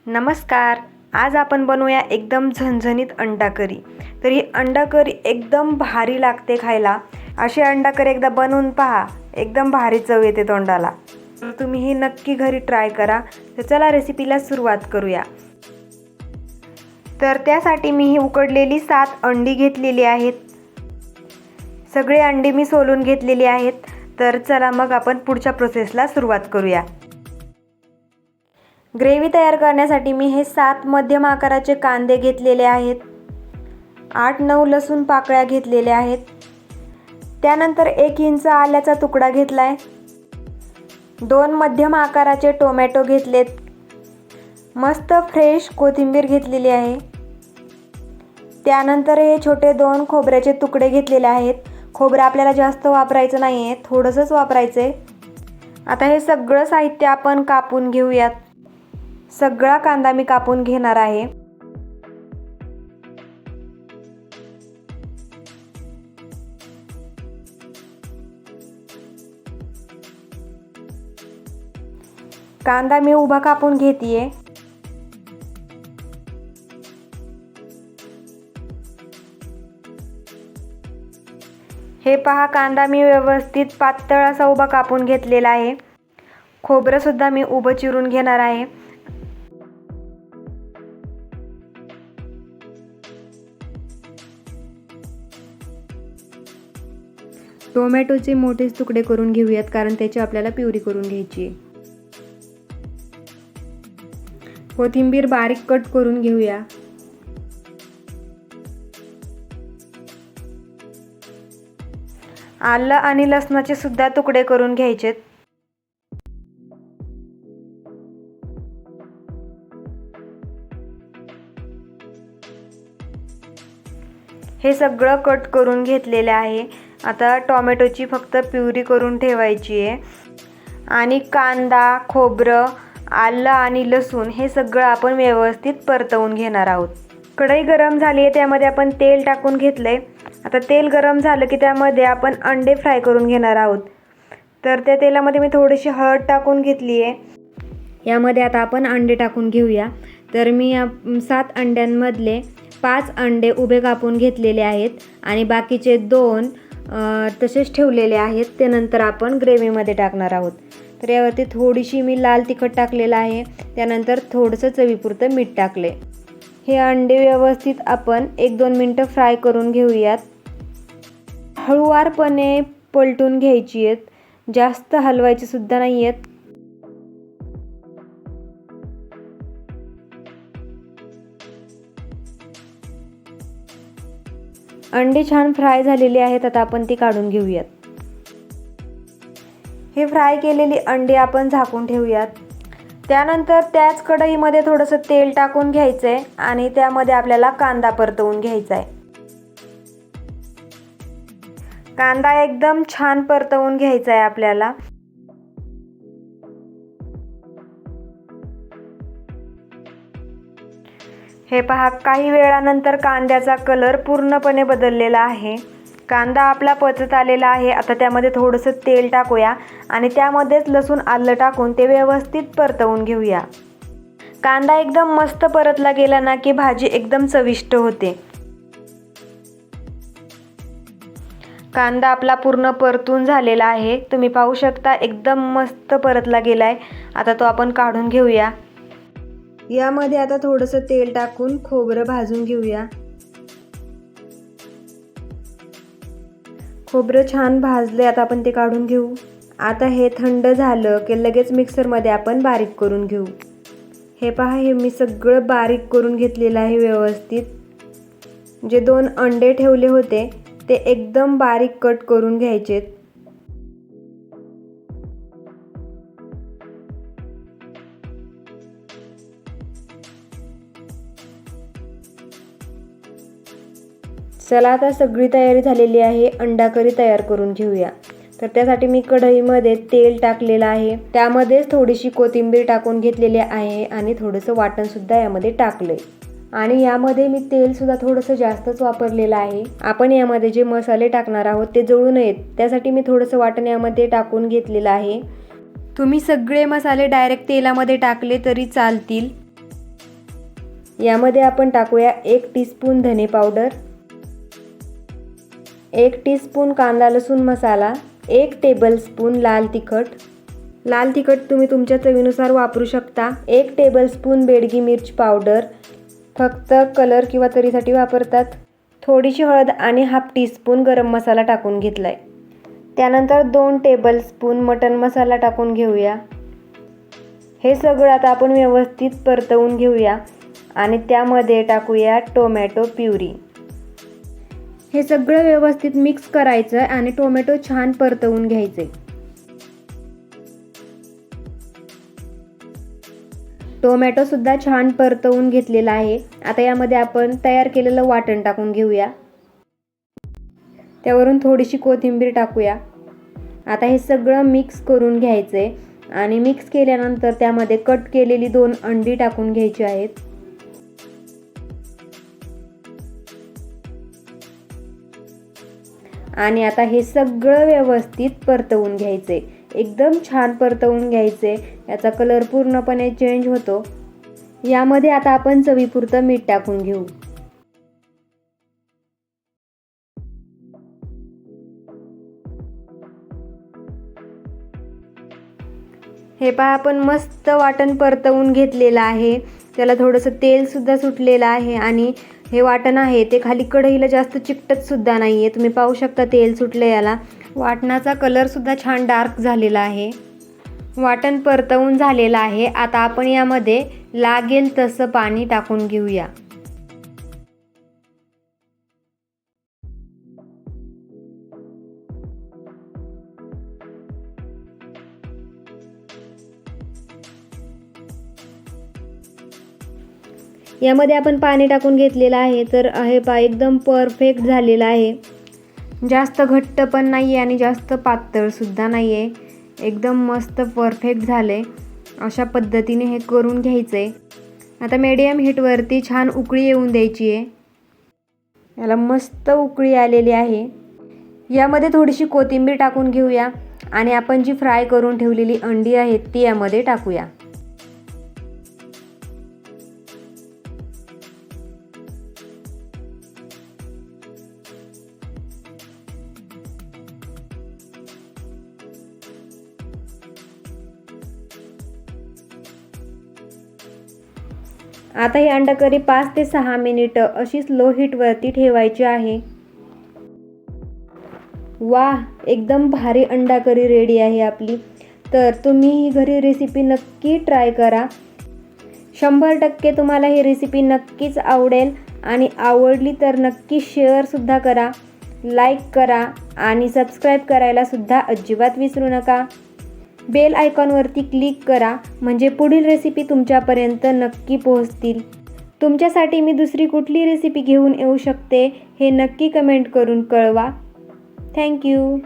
नमस्कार. आज आपण बनवूया एकदम झणझणीत अंडा करी. तर ही अंडा करी एकदम भारी लागते खायला. अशी अंडा करी एकदा बनवून पहा, एकदम भारी चव येते तोंडाला. तुम्ही ही नक्की घरी ट्राय करा. तर चला रेसिपीला सुरुवात करूया. तर त्यासाठी मी ही उकडलेली 7 अंडी घेतलेली आहेत. सगळे अंडी मी सोलून घेतलेली आहेत. तर चला मग आपण पुढच्या प्रोसेसला सुरुवात करूया. ग्रेव्ही तयार करण्यासाठी मी हे 7 मध्यम आकाराचे कांदे घेतलेले आहेत. 8-9 लसूण पाकळ्या घेतलेल्या आहेत. त्यानंतर 1 इंच आल्याचा तुकडा घेतलाय. 2 मध्यम आकाराचे टोमॅटो घेतलेत. मस्त फ्रेश कोथिंबीर घेतलेली आहे. त्यानंतर हे छोटे 2 खोबऱ्याचे तुकडे घेतलेले आहेत. खोबरं आपल्याला जास्त वापरायचं नाही आहे, थोडंसंच वापरायचं आहे. आता हे सगळं साहित्य आपण कापून घेऊयात. सगळा कांदा मी कापून घेणार आहे. कांदा मी उभा कापून घेतेय. हे पहा, कांदा मी व्यवस्थित पातळ असा उभा कापून घेतलेला आहे. खोबरं सुद्धा मी उभं चिरून घेणार आहे. टोमॅटोचे मोठेच तुकडे करून घेऊयात, कारण त्याची आपल्याला प्युरी करून घ्यायची आहे. कोथिंबीर बारीक कट करून घेऊया. आलं आणि लसणाचे सुद्धा तुकडे करून घ्यायचेत. हे सगळं कट करून घेतलेले आहे. आता टोमॅटोची फक्त प्युरी करून ठेवायची आहे. आणि कांदा, खोबरं, आलं आणि लसूण हे सगळं आपण व्यवस्थित परतवून घेणार आहोत. कढई गरम झाली आहे, त्यामध्ये आपण तेल टाकून घेतलंय. आता तेल गरम झालं की त्यामध्ये आपण अंडे फ्राय करून घेणार आहोत. तर त्या तेलामध्ये मी थोडीशी हळद टाकून घेतली आहे. यामध्ये आता आपण अंडे टाकून घेऊया. तर मी 7 अंड्यांमधले 5 अंडे उभे कापून घेतलेले आहेत आणि बाकीचे 2 तसेच ठेवलेले आहेत. ते नंतर आपण ग्रेव्हीमध्ये टाकणार आहोत. तर यावरती थोडीशी मी लाल तिखट टाकलेलं आहे. त्यानंतर थोडंसं चवीपुरतं मीठ टाकले. हे अंडे व्यवस्थित आपण 1-2 मिनटं फ्राय करून घेऊयात. हळूवारपणे पलटून घ्यायची आहेत, जास्त हलवायची सुद्धा नाही आहेत. अंडी छान फ्राय झालेली आहेत. आता आपण ती काढून घेऊयात. हे फ्राय केलेली अंडी आपण झाकून ठेवूयात. त्यानंतर त्याच कढईमध्ये थोडंसं तेल टाकून घ्यायचं आहे आणि त्यामध्ये आपल्याला कांदा परतवून घ्यायचा आहे. कांदा एकदम छान परतवून घ्यायचा आहे आपल्याला. हे पहा, काही वेळानंतर कांद्याचा कलर पूर्णपणे बदललेला आहे. कांदा आपला पचत आलेला आहे. आता त्यामध्ये थोडंसं तेल टाकूया आणि त्यामध्येच लसूण आलं टाकून ते व्यवस्थित परतवून घेऊया. कांदा एकदम मस्त परतला गेला ना की भाजी एकदम चविष्ट होते. कांदा आपला पूर्ण परतून झालेला आहे. तुम्ही पाहू शकता, एकदम मस्त परतला गेला आहे. आता तो आपण काढून घेऊया. यामध्ये आता थोडंसं तेल टाकून खोबरं भाजून घेऊया. खोबरं छान भाजले. आता आपण ते काढून घेऊ. आता हे थंड झालं की लगेच मिक्सरमध्ये आपण बारीक करून घेऊ. हे पहा, हे मी सगळं बारीक करून घेतलेलं आहे व्यवस्थित. जे 2 अंडे ठेवले होते ते एकदम बारीक कट करून घ्यायचेत. चला, आता सगळी तयारी झालेली आहे. अंडा करी तयार करून घेऊया. तर त्यासाठी मी कढईमध्ये तेल टाकलेलं आहे. त्यामध्येच थोडीशी कोथिंबीर टाकून घेतलेली आहे आणि थोडंसं वाटणसुद्धा यामध्ये टाकलंय. आणि यामध्ये मी तेलसुद्धा थोडंसं जास्तच वापरलेलं आहे. आपण यामध्ये जे मसाले टाकणार आहोत ते जळू नयेत, त्यासाठी मी थोडंसं वाटण यामध्ये टाकून घेतलेलं आहे. तुम्ही सगळे मसाले डायरेक्ट तेलामध्ये टाकले तरी चालतील. यामध्ये आपण टाकूया 1 टीस्पून धने पावडर, 1 टीस्पून कांदा लसूण मसाला, 1 टेबलस्पून लाल तिखट. लाल तिखट तुम्ही तुमच्या चवीनुसार वापरू शकता. 1 टेबलस्पून बेडगी मिर्च पावडर, फक्त कलर किंवा तरीसाठी वापरतात. थोडीशी हळद आणि हाफ टीस्पून गरम मसाला टाकून घेतला आहे. त्यानंतर 2 टेबलस्पून मटण मसाला टाकून घेऊया. हे सगळं आता आपण व्यवस्थित परतवून घेऊया आणि त्यामध्ये टाकूया टोमॅटो प्युरी. हे सगळं व्यवस्थित मिक्स करायचं आणि टोमॅटो छान परतवून घ्यायचे. टोमॅटो सुद्धा छान परतवून घेतलेला आहे. आता यामध्ये आपण तयार केलेलं वाटण टाकून घेऊया. त्यावरून थोडीशी कोथिंबीर टाकूया. आता हे सगळं मिक्स करून घ्यायचे आणि मिक्स केल्यानंतर त्यामध्ये कट केलेली 2 अंडी टाकून घ्यायची आहेत. आणि आता हे सगळं व्यवस्थित परतवून घ्यायचे. एकदम छान परतवून घ्यायचे. याचा कलर पूर्णपणे चेंज होतो. यामध्ये आता आपण चवीपुरतं मीठ टाकून घेऊ. हे पहा, आपण मस्त वाटण परतवून घेतलेलं आहे. त्याला थोडंसं तेल सुद्धा सुटलेलं आहे आणि हे वाटण आहे ते खाली कढईला जास्त चिकटत सुद्धा नाही आहे. तुम्ही पाहू शकता तेल सुटलं याला. वाटणाचा कलर सुद्धा छान डार्क झालेला आहे. वाटण परतवून झालेलं आहे. आता आपण यामध्ये लागेल तसं पाणी टाकून घेऊया. यामध्ये आपण पाणी टाकून घेतलेलं आहे. तर हे पहा, एकदम परफेक्ट झालेलं आहे. जास्त घट्ट पण नाही आहे आणि जास्त पातळ सुद्धा नाही आहे. एकदम मस्त परफेक्ट झाले. अशा पद्धतीने हे करून घ्यायचं आहे. आता मीडियम हीटवरती छान उकळी येऊन द्यायची आहे. याला मस्त उकळी आलेली आहे. यामध्ये थोडीशी कोथिंबीर टाकून घेऊया आणि आपण जी फ्राय करून ठेवलेली अंडी आहेत ती यामध्ये टाकूया. आता ही अंडा करी 5 ते 6 मिनिटं अशी लो हीटवरती ठेवायची आहे. वाह, एकदम भारी अंडा करी रेडी आहे आपली. तर तुम्ही ही घरी रेसिपी नक्की ट्राय करा. 100% तुम्हाला ही रेसिपी नक्कीच आवडेल आणि आवडली तर नक्की शेअरसुद्धा करा, लाईक करा आणि सबस्क्राईब करायला सुद्धा अजिबात विसरू नका. बेल आयकॉनवरती क्लिक करा म्हणजे पुढील रेसिपी तुमच्यापर्यंत नक्की पोहोचतील. तुमच्यासाठी मी दुसरी कुठली रेसिपी घेऊन येऊ शकते हे नक्की कमेंट करून कळवा. थँक्यू.